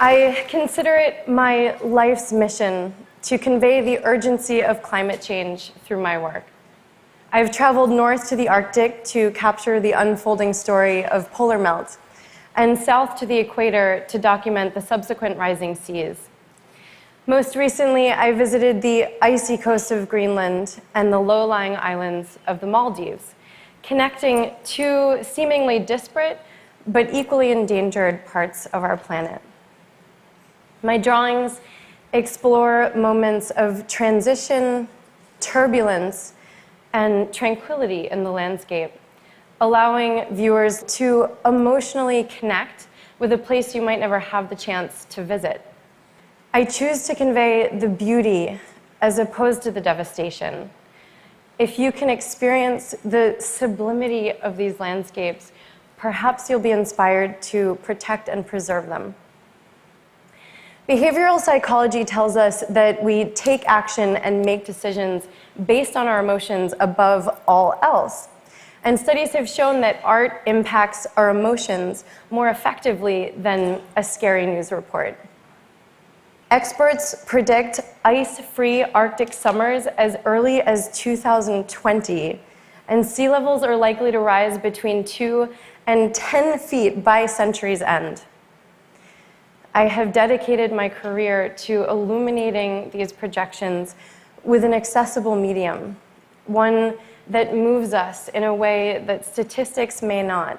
I consider it my life's mission to convey the urgency of climate change through my work. I've traveled north to the Arctic to capture the unfolding story of polar melt, and south to the equator to document the subsequent rising seas. Most recently, I visited the icy coast of Greenland and the low-lying islands of the Maldives, connecting two seemingly disparate but equally endangered parts of our planet. My drawings explore moments of transition, turbulence, and tranquility in the landscape, allowing viewers to emotionally connect with a place you might never have the chance to visit. I choose to convey the beauty as opposed to the devastation. If you can experience the sublimity of these landscapes, perhaps you'll be inspired to protect and preserve them. Behavioral psychology tells us that we take action and make decisions based on our emotions above all else. And studies have shown that art impacts our emotions more effectively than a scary news report. Experts predict ice-free Arctic summers as early as 2020, and sea levels are likely to rise between 2 and 10 feet by century's end. I have dedicated my career to illuminating these projections with an accessible medium, one that moves us in a way that statistics may not.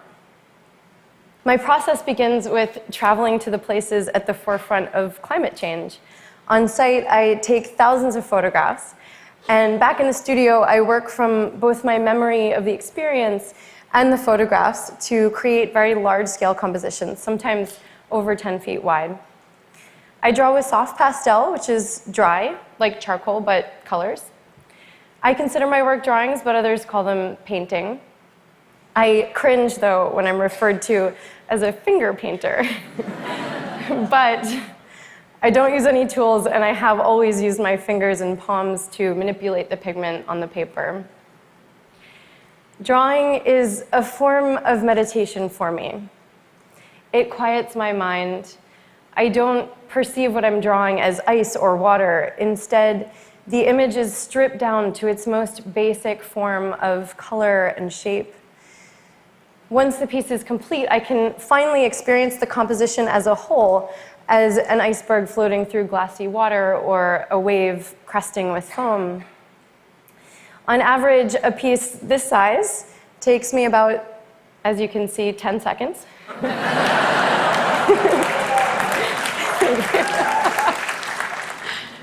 My process begins with traveling to the places at the forefront of climate change. On site, I take thousands of photographs, and back in the studio, I work from both my memory of the experience and the photographs to create very large-scale compositions, sometimes over 10 feet wide. I draw with soft pastel, which is dry, like charcoal, but colors. I consider my work drawings, but others call them painting. I cringe, though, when I'm referred to as a finger painter. But I don't use any tools, and I have always used my fingers and palms to manipulate the pigment on the paper. Drawing is a form of meditation for me. It quiets my mind. I don't perceive what I'm drawing as ice or water. Instead, the image is stripped down to its most basic form of color and shape. Once the piece is complete, I can finally experience the composition as a whole, as an iceberg floating through glassy water or a wave cresting with foam. On average, a piece this size takes me about, as you can see, 10 seconds.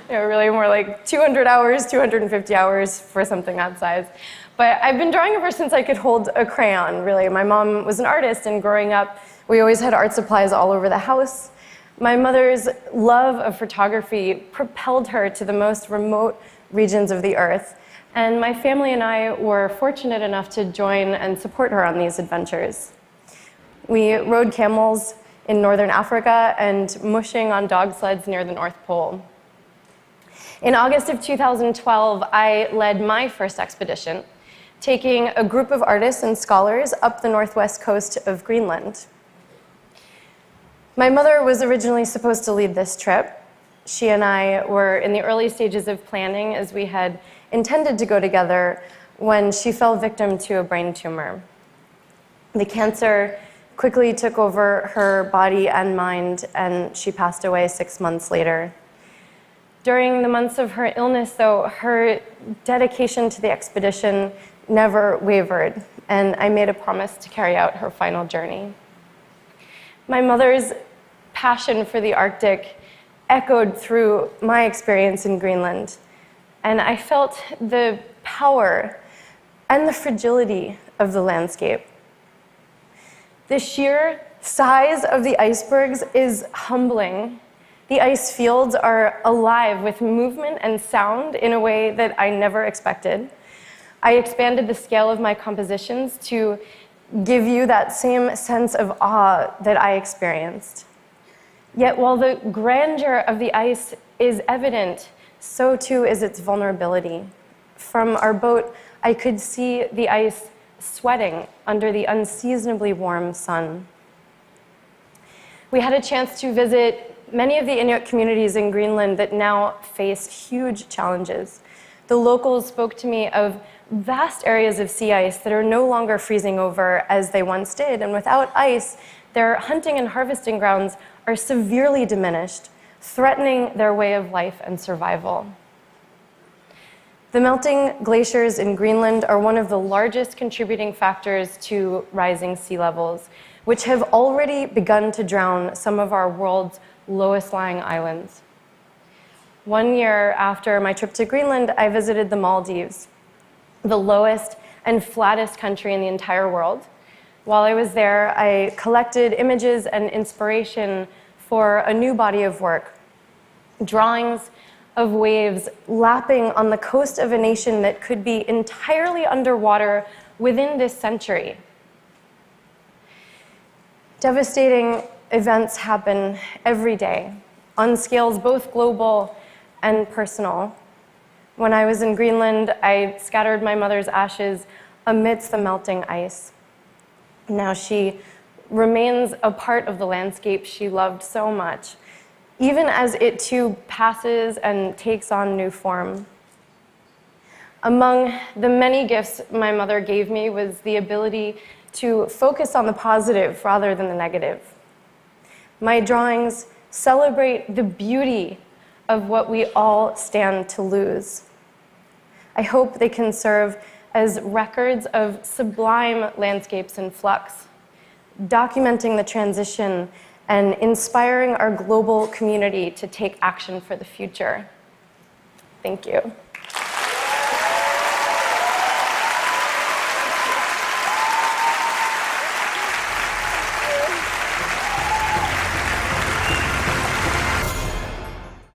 Really more like 200 hours, 250 hours for something that size. But I've been drawing ever since I could hold a crayon, really. My mom was an artist, and growing up, we always had art supplies all over the house. My mother's love of photography propelled her to the most remote regions of the earth, and my family and I were fortunate enough to join and support her on these adventures. We rode camels in northern Africa and mushing on dog sleds near the North Pole. In August of 2012, I led my first expedition, taking a group of artists and scholars up the northwest coast of Greenland. My mother was originally supposed to lead this trip. She and I were in the early stages of planning, as we had intended to go together, when she fell victim to a brain tumor. The cancer quickly took over her body and mind, and she passed away 6 months later. During the months of her illness, though, her dedication to the expedition never wavered, and I made a promise to carry out her final journey. My mother's passion for the Arctic echoed through my experience in Greenland, and I felt the power and the fragility of the landscape. The sheer size of the icebergs is humbling. The ice fields are alive with movement and sound in a way that I never expected. I expanded the scale of my compositions to give you that same sense of awe that I experienced. Yet while the grandeur of the ice is evident, so too is its vulnerability. From our boat, I could see the ice sweating under the unseasonably warm sun. We had a chance to visit many of the Inuit communities in Greenland that now face huge challenges. The locals spoke to me of vast areas of sea ice that are no longer freezing over as they once did, and without ice, their hunting and harvesting grounds are severely diminished, threatening their way of life and survival. The melting glaciers in Greenland are one of the largest contributing factors to rising sea levels, which have already begun to drown some of our world's lowest-lying islands. 1 year after my trip to Greenland, I visited the Maldives, the lowest and flattest country in the entire world. While I was there, I collected images and inspiration for a new body of work, drawings of waves lapping on the coast of a nation that could be entirely underwater within this century. Devastating events happen every day on scales both global and personal. When I was in Greenland, I scattered my mother's ashes amidst the melting ice. Now she remains a part of the landscape she loved so much, even as it too passes and takes on new form. Among the many gifts my mother gave me was the ability to focus on the positive rather than the negative. My drawings celebrate the beauty of what we all stand to lose. I hope they can serve as records of sublime landscapes in flux, documenting the transition and inspiring our global community to take action for the future. Thank you.